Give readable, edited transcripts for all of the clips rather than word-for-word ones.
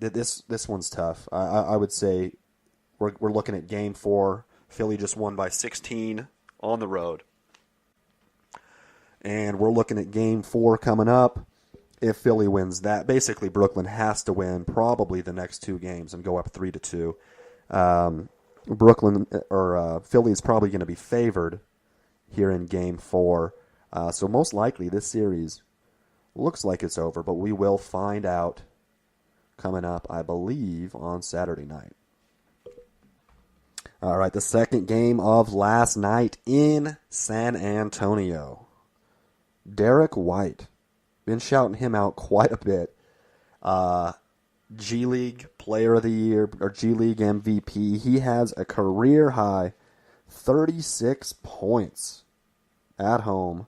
This one's tough. I would say we're looking at Game 4. Philly just won by 16 on the road. And we're looking at Game 4 coming up. If Philly wins that, basically Brooklyn has to win probably the next 2 games and go up 3-2. Philly is probably going to be favored here in Game 4. So most likely this series looks like it's over, but we will find out coming up, I believe, on Saturday night. All right, the second game of last night in San Antonio. Derrick White. Been shouting him out quite a bit. G League Player of the Year, or G League MVP. He has a career high 36 points at home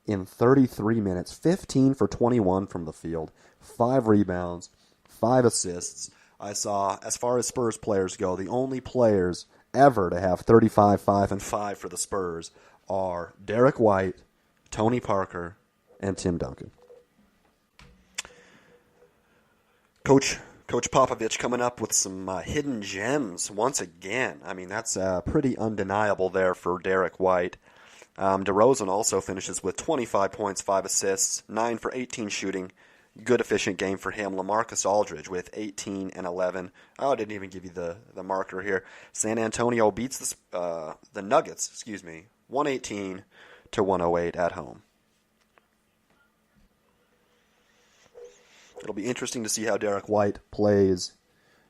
in 33 minutes. 15 for 21 from the field. 5 rebounds, 5 assists. I saw, as far as Spurs players go, the only players ever to have 35, 5, and 5 for the Spurs are Derrick White, Tony Parker, and Tim Duncan. Coach Popovich coming up with some hidden gems once again. I mean, that's pretty undeniable there for Derrick White. DeRozan also finishes with 25 points, 5 assists, 9 for 18 shooting. Good, efficient game for him. LaMarcus Aldridge with 18 and 11. Oh, I didn't even give you the marker here. San Antonio beats the Nuggets, 118-108 at home. It'll be interesting to see how Derrick White plays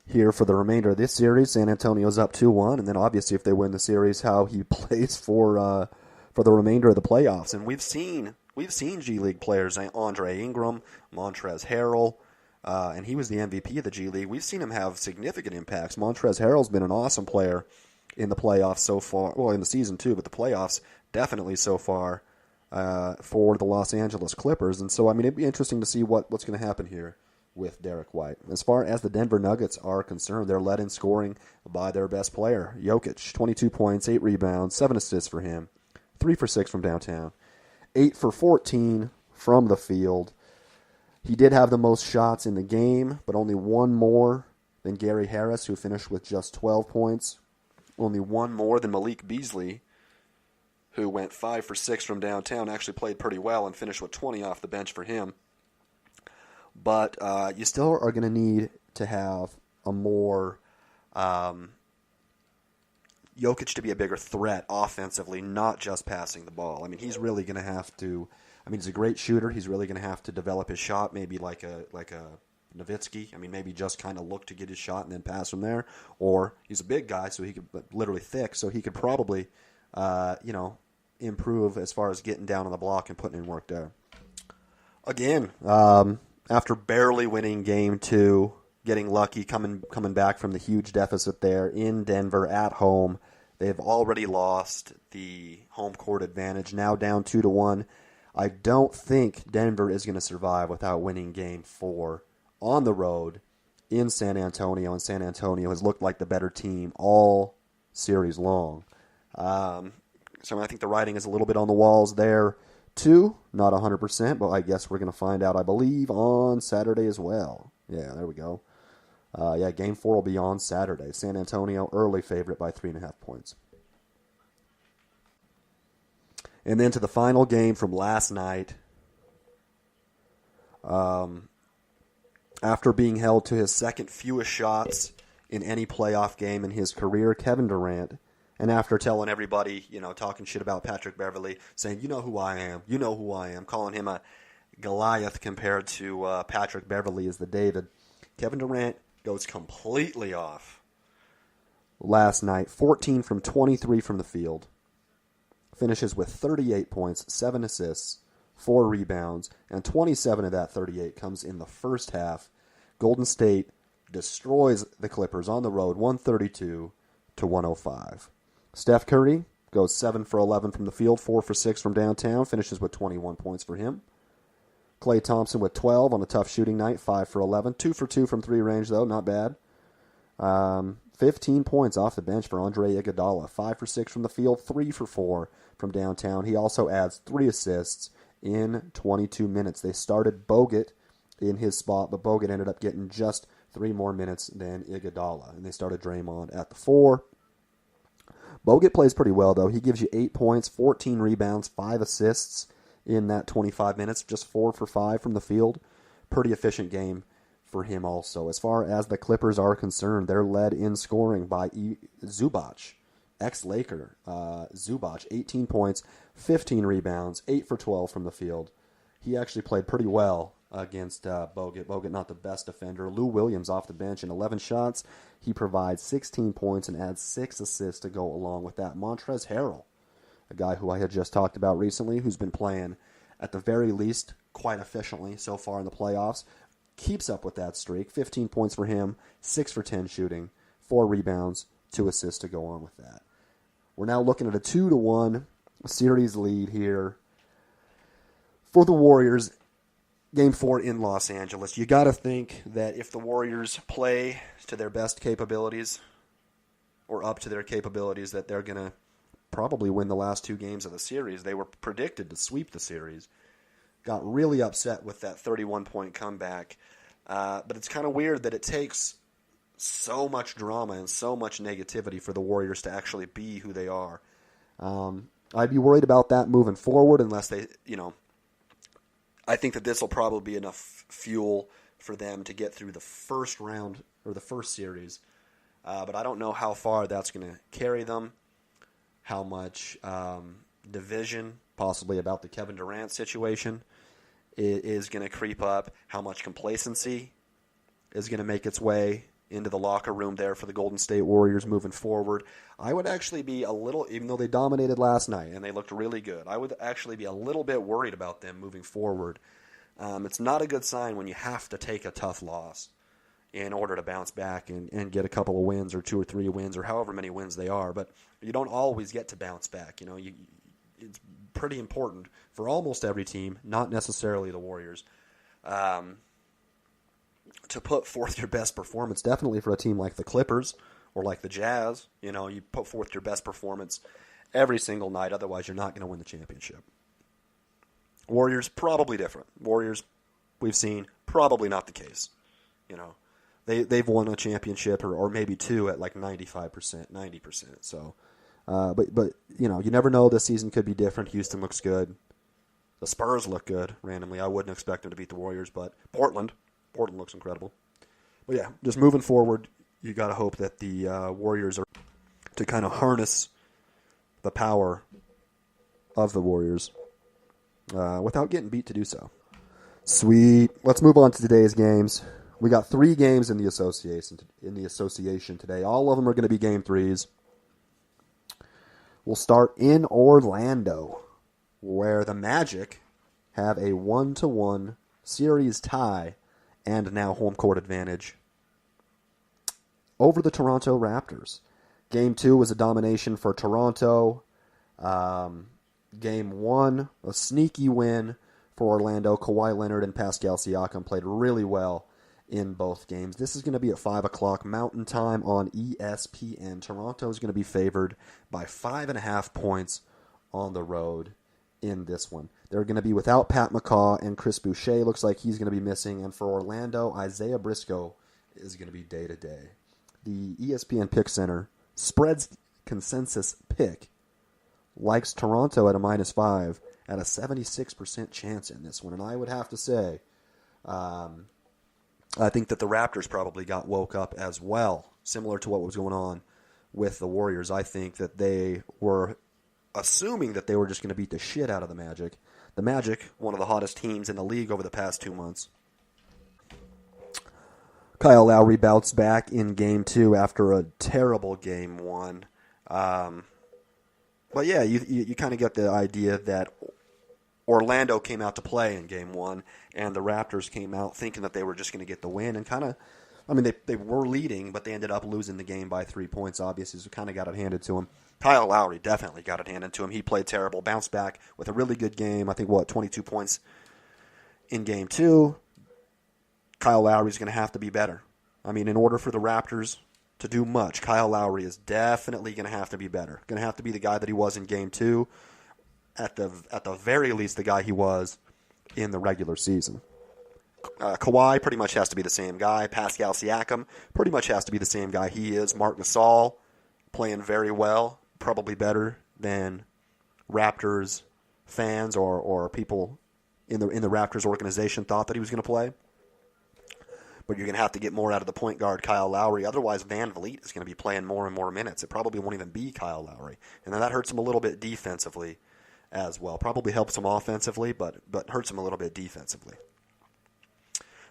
here for the remainder of this series. San Antonio's up 2-1, and then obviously if they win the series, how he plays for the remainder of the playoffs. And we've seen G League players, Andre Ingram, Montrezl Harrell, and he was the MVP of the G League. We've seen him have significant impacts. Montrezl Harrell's been an awesome player in the playoffs so far. Well, in the season too, but the playoffs definitely so far for the Los Angeles Clippers. And so, I mean, it'd be interesting to see what's going to happen here with Derrick White. As far as the Denver Nuggets are concerned, they're led in scoring by their best player, Jokic. 22 points, 8 rebounds, 7 assists for him, 3 for 6 from downtown, 8 for 14 from the field. He did have the most shots in the game, but only one more than Gary Harris, who finished with just 12 points. Only one more than Malik Beasley, who went 5 for 6 from downtown, actually played pretty well and finished with 20 off the bench for him. But you still are going to need to have a more Jokic to be a bigger threat offensively, not just passing the ball. I mean, he's really going to have to. I mean, he's a great shooter. He's really going to have to develop his shot, maybe like a Nowitzki. I mean, maybe just kind of look to get his shot and then pass from there. Or he's a big guy, so he could literally thick, so he could probably, improve as far as getting down on the block and putting in work there. Again, after barely winning Game 2, getting lucky, coming back from the huge deficit there in Denver at home, they've already lost the home court advantage, now down 2-1. I don't think Denver is going to survive without winning Game 4 on the road in San Antonio, and San Antonio has looked like the better team all series long. So I think the writing is a little bit on the walls there, too. Not 100%, but I guess we're going to find out, I believe, on Saturday as well. Yeah, there we go. Game 4 will be on Saturday. San Antonio, early favorite by 3.5 points. And then to the final game from last night. After being held to his second fewest shots in any playoff game in his career, Kevin Durant, and after telling everybody, talking shit about Patrick Beverley, saying, you know who I am, calling him a Goliath compared to Patrick Beverley as the David, Kevin Durant goes completely off last night. 14 from 23 from the field. Finishes with 38 points, 7 assists, 4 rebounds, and 27 of that 38 comes in the first half. Golden State destroys the Clippers on the road, 132-105. Steph Curry goes 7 for 11 from the field, 4 for 6 from downtown, finishes with 21 points for him. Klay Thompson with 12 on a tough shooting night, 5 for 11. 2 for 2 from three range, though, not bad. 15 points off the bench for Andre Iguodala, 5 for 6 from the field, 3 for 4 from downtown. He also adds 3 assists in 22 minutes. They started Bogut in his spot, but Bogut ended up getting just 3 more minutes than Iguodala, and they started Draymond at the 4. Bogut plays pretty well, though. He gives you 8 points, 14 rebounds, 5 assists in that 25 minutes, just 4 for 5 from the field. Pretty efficient game for him also. As far as the Clippers are concerned, they're led in scoring by Zubac, ex-Laker. Zubac, 18 points, 15 rebounds, 8 for 12 from the field. He actually played pretty well against Bogut. Bogut not the best defender. Lou Williams off the bench in 11 shots. He provides 16 points and adds 6 assists to go along with that. Montrezl Harrell, a guy who I had just talked about recently, who's been playing at the very least quite efficiently so far in the playoffs, keeps up with that streak. 15 points for him, 6 for 10 shooting, 4 rebounds, 2 assists to go on with that. We're now looking at a 2-1 series lead here for the Warriors. Game 4 in Los Angeles. You got to think that if the Warriors play to their best capabilities or up to their capabilities, that they're going to probably win the last 2 games of the series. They were predicted to sweep the series. Got really upset with that 31-point comeback. But it's kind of weird that it takes so much drama and so much negativity for the Warriors to actually be who they are. I'd be worried about that moving forward unless they, I think that this will probably be enough fuel for them to get through the first round or the first series. But I don't know how far that's going to carry them, how much division, possibly about the Kevin Durant situation, is going to creep up, how much complacency is going to make its way into the locker room there for the Golden State Warriors moving forward. I would actually be a little, even though they dominated last night and they looked really good, I would actually be a little bit worried about them moving forward. It's not a good sign when you have to take a tough loss in order to bounce back and get a couple of wins or 2 or 3 wins or however many wins they are. But you don't always get to bounce back. It's pretty important for almost every team, not necessarily the Warriors, to put forth your best performance. Definitely for a team like the Clippers or like the Jazz, you put forth your best performance every single night. Otherwise, you're not going to win the championship. Warriors, probably different. Warriors, we've seen, probably not the case. They've won a championship or maybe 2 at like 95%, 90%. So, but you never know. This season could be different. Houston looks good. The Spurs look good randomly. I wouldn't expect them to beat the Warriors, but Portland looks incredible. But yeah, just moving forward, you got to hope that the Warriors are to kind of harness the power of the Warriors without getting beat to do so. Sweet. Let's move on to today's games. We got 3 games in the association today. All of them are going to be game 3s. We'll start in Orlando, where the Magic have a 1-1 series tie and now home court advantage over the Toronto Raptors. Game 2 was a domination for Toronto. Game 1, a sneaky win for Orlando. Kawhi Leonard and Pascal Siakam played really well in both games. This is going to be at 5 o'clock Mountain Time on ESPN. Toronto is going to be favored by 5.5 points on the road in this one. They're going to be without Pat McCaw, and Chris Boucher looks like he's going to be missing. And for Orlando, Isaiah Briscoe is going to be day-to-day. The ESPN Pick Center spreads consensus pick likes Toronto at a -5 at a 76% chance in this one. And I would have to say, I think that the Raptors probably got woke up as well, similar to what was going on with the Warriors. I think that they were assuming that they were just going to beat the shit out of the Magic. The Magic, one of the hottest teams in the league over the past 2 months. Kyle Lowry bounced back in Game 2 after a terrible Game 1. But yeah, you kind of get the idea that Orlando came out to play in Game 1, and the Raptors came out thinking that they were just going to get the win, and they were leading, but they ended up losing the game by 3 points, obviously, so kind of got it handed to them. Kyle Lowry definitely got it handed to him. He played terrible, bounced back with a really good game. I think, 22 points in Game 2. Kyle Lowry's going to have to be better. In order for the Raptors to do much, Kyle Lowry is definitely going to have to be better. Going to have to be the guy that he was in Game 2. At the very least, the guy he was in the regular season. Kawhi pretty much has to be the same guy. Pascal Siakam pretty much has to be the same guy he is. Marc Gasol playing very well, probably better than Raptors fans or people in the Raptors organization thought that he was going to play. But you're going to have to get more out of the point guard, Kyle Lowry. Otherwise, Van Vliet is going to be playing more and more minutes. It probably won't even be Kyle Lowry. And then that hurts him a little bit defensively as well. Probably helps him offensively, but hurts him a little bit defensively.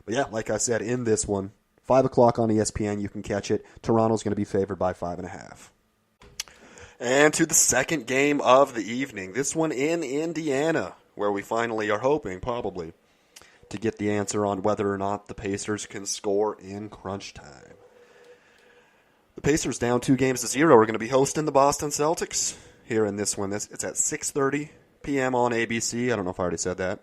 But yeah, like I said, in this one, 5 o'clock on ESPN, you can catch it. Toronto's going to be favored by 5.5. And to the second game of the evening. This one in Indiana, where we finally are hoping, probably, to get the answer on whether or not the Pacers can score in crunch time. The Pacers down 2-0 are going to be hosting the Boston Celtics here in this one. It's at 6:30 p.m. on ABC. I don't know if I already said that.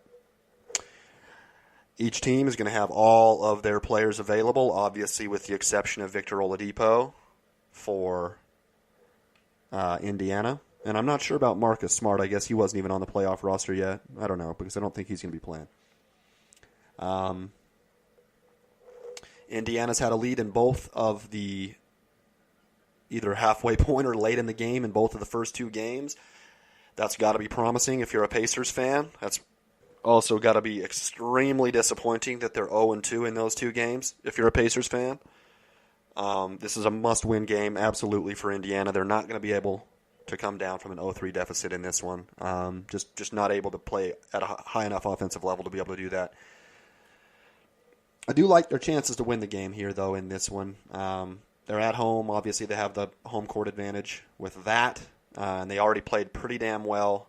Each team is going to have all of their players available, obviously with the exception of Victor Oladipo for Indiana. And I'm not sure about Marcus Smart. I guess he wasn't even on the playoff roster yet. I don't know, because I don't think he's going to be playing. Indiana's had a lead in both of the either halfway point or late in the game in both of the first 2 games. That's got to be promising if you're a Pacers fan. That's also got to be extremely disappointing that they're 0-2 in those 2 games if you're a Pacers fan. This is a must-win game, absolutely, for Indiana. They're not going to be able to come down from an 0-3 deficit in this one. Just not able to play at a high enough offensive level to be able to do that. I do like their chances to win the game here, though, in this one. They're at home. Obviously, they have the home court advantage with that, and they already played pretty damn well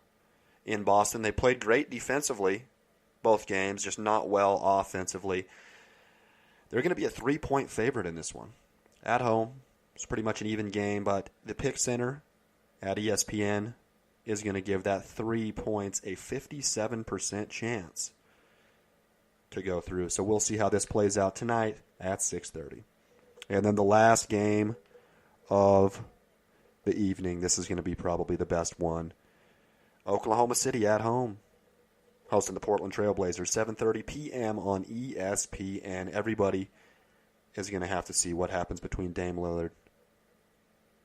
in Boston. They played great defensively, both games, just not well offensively. They're going to be a 3-point favorite in this one. At home, it's pretty much an even game, but the pick center at ESPN is going to give that 3 points a 57% chance to go through. So we'll see how this plays out tonight at 6:30. And then the last game of the evening, this is going to be probably the best one. Oklahoma City at home, hosting the Portland Trailblazers, 7:30 p.m. on ESPN. Everybody is going to have to see what happens between Dame Lillard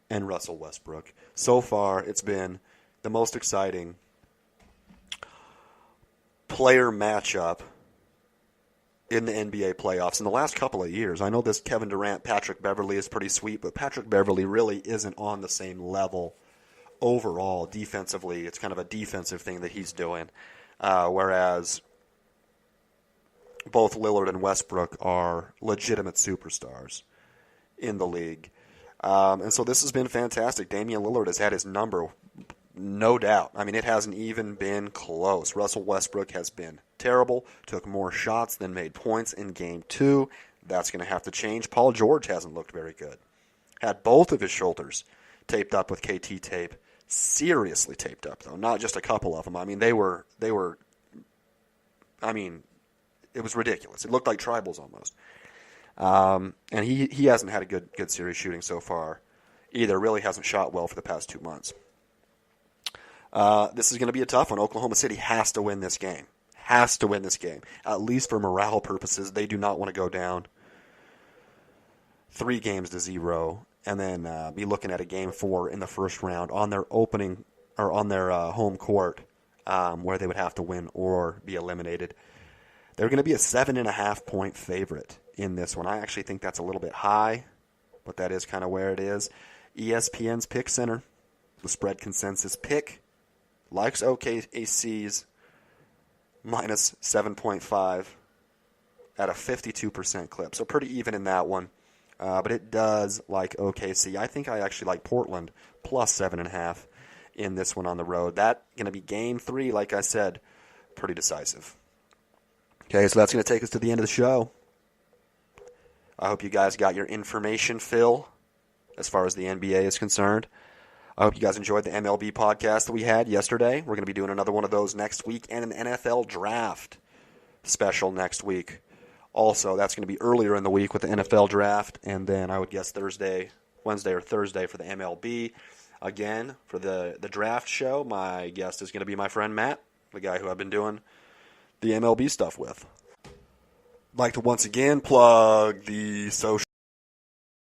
and Russell Westbrook. So far, it's been the most exciting player matchup in the NBA playoffs in the last couple of years. I know this Kevin Durant, Patrick Beverley is pretty sweet, but Patrick Beverley really isn't on the same level overall defensively. It's kind of a defensive thing that he's doing, whereas both Lillard and Westbrook are legitimate superstars in the league. And so this has been fantastic. Damian Lillard has had his number, no doubt. I mean, it hasn't even been close. Russell Westbrook has been terrible, took more shots than made points in Game 2. That's going to have to change. Paul George hasn't looked very good. Had both of his shoulders taped up with KT tape. Seriously taped up, though. Not just a couple of them. I mean, they were it was ridiculous. It looked like tribals almost. And he hasn't had a good series shooting so far either. Really hasn't shot well for the past 2 months. This is going to be a tough one. Oklahoma City has to win this game. Has to win this game. At least for morale purposes, they do not want to go down 3-0 and then be looking at a Game 4 in the first round on their opening or on their home court, where they would have to win or be eliminated. They're going to be a 7.5-point favorite in this one. I actually think that's a little bit high, but that is kind of where it is. ESPN's Pick Center, the spread consensus pick, likes OKC's minus 7.5 at a 52% clip. So pretty even in that one. But it does like OKC. I think I actually like Portland plus 7.5 in this one on the road. That's going to be Game 3, like I said, pretty decisive. Okay, so that's going to take us to the end of the show. I hope you guys got your information fill as far as the NBA is concerned. I hope you guys enjoyed the MLB podcast that we had yesterday. We're going to be doing another one of those next week and an NFL draft special next week. Also, that's going to be earlier in the week with the NFL draft, and then I would guess Wednesday or Thursday for the MLB. Again, for the draft show, my guest is going to be my friend Matt, the guy who I've been doing the MLB stuff with. like to once again plug the social